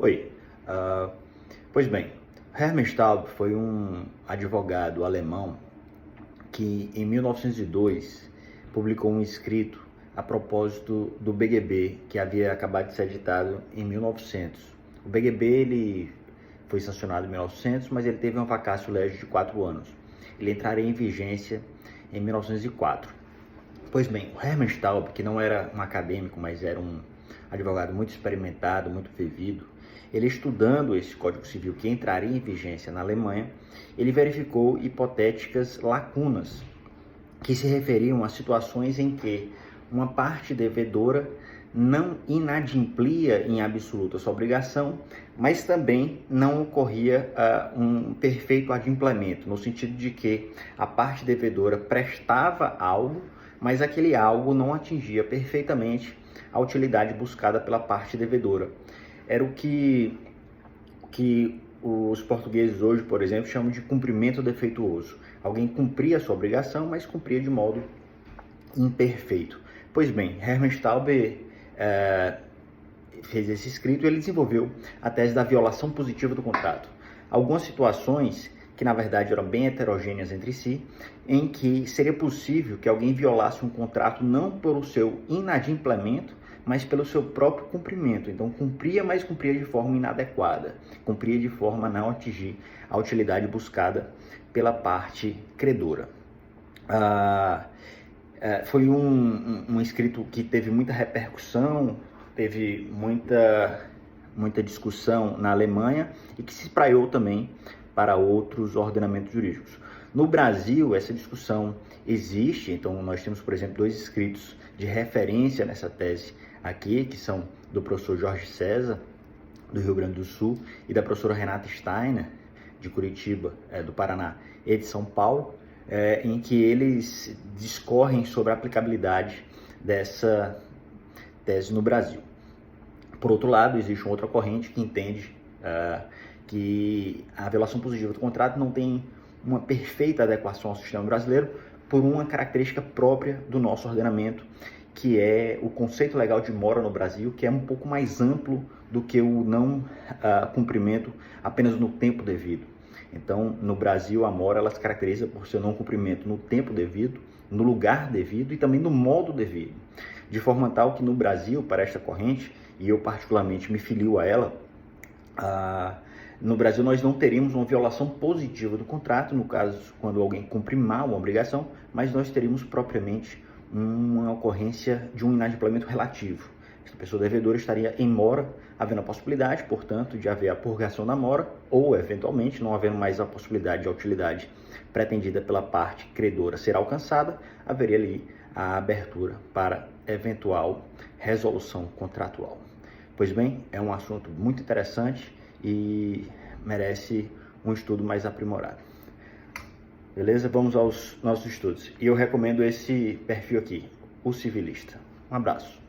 Oi, ah, pois bem, Hermann Staub foi um advogado alemão que em 1902 publicou um escrito a propósito do BGB que havia acabado de ser editado em 1900. O BGB ele foi sancionado em 1900, mas ele teve uma vacatio legis de 4 anos. Ele entraria em vigência em 1904. Pois bem, o Hermann Staub, que não era um acadêmico, mas era um advogado muito experimentado, muito vivido, ele estudando esse Código Civil que entraria em vigência na Alemanha, ele verificou hipotéticas lacunas que se referiam a situações em que uma parte devedora não inadimplia em absoluta sua obrigação, mas também não ocorria um perfeito adimplemento, no sentido de que a parte devedora prestava algo, mas aquele algo não atingia perfeitamente a utilidade buscada pela parte devedora. Era o que os portugueses hoje, por exemplo, chamam de cumprimento defeituoso. Alguém cumpria a sua obrigação, mas cumpria de modo imperfeito. Pois bem, Hermann Staub fez esse escrito e ele desenvolveu a tese da violação positiva do contrato. Algumas situações que na verdade eram bem heterogêneas entre si, em que seria possível que alguém violasse um contrato não pelo seu inadimplemento, mas pelo seu próprio cumprimento. Então cumpria, mas cumpria de forma inadequada, cumpria de forma a não atingir a utilidade buscada pela parte credora. Foi um escrito que teve muita repercussão, teve muita discussão na Alemanha e que se espraiou também para outros ordenamentos jurídicos. No Brasil, essa discussão existe, então nós temos, por exemplo, 2 escritos de referência nessa tese aqui, que são do professor Jorge César, do Rio Grande do Sul, e da professora Renata Steiner, de Curitiba, do Paraná, e de São Paulo, em que eles discorrem sobre a aplicabilidade dessa tese no Brasil. Por outro lado, existe uma outra corrente que entende que a violação positiva do contrato não tem uma perfeita adequação ao sistema brasileiro por uma característica própria do nosso ordenamento, que é o conceito legal de mora no Brasil, que é um pouco mais amplo do que o não cumprimento apenas no tempo devido. Então, no Brasil, a mora ela se caracteriza por seu não cumprimento no tempo devido, no lugar devido e também no modo devido. De forma tal que no Brasil, para esta corrente, e eu particularmente me filio a ela, no Brasil nós não teríamos uma violação positiva do contrato, no caso quando alguém cumpre mal uma obrigação, mas nós teríamos propriamente uma ocorrência de um inadimplemento relativo. Esta pessoa devedora estaria em mora, havendo a possibilidade, portanto, de haver a purgação da mora, ou, eventualmente, não havendo mais a possibilidade de a utilidade pretendida pela parte credora ser alcançada, haveria ali a abertura para eventual resolução contratual. Pois bem, é um assunto muito interessante e merece um estudo mais aprimorado. Beleza? Vamos aos nossos estudos. E eu recomendo esse perfil aqui, o Civilista. Um abraço.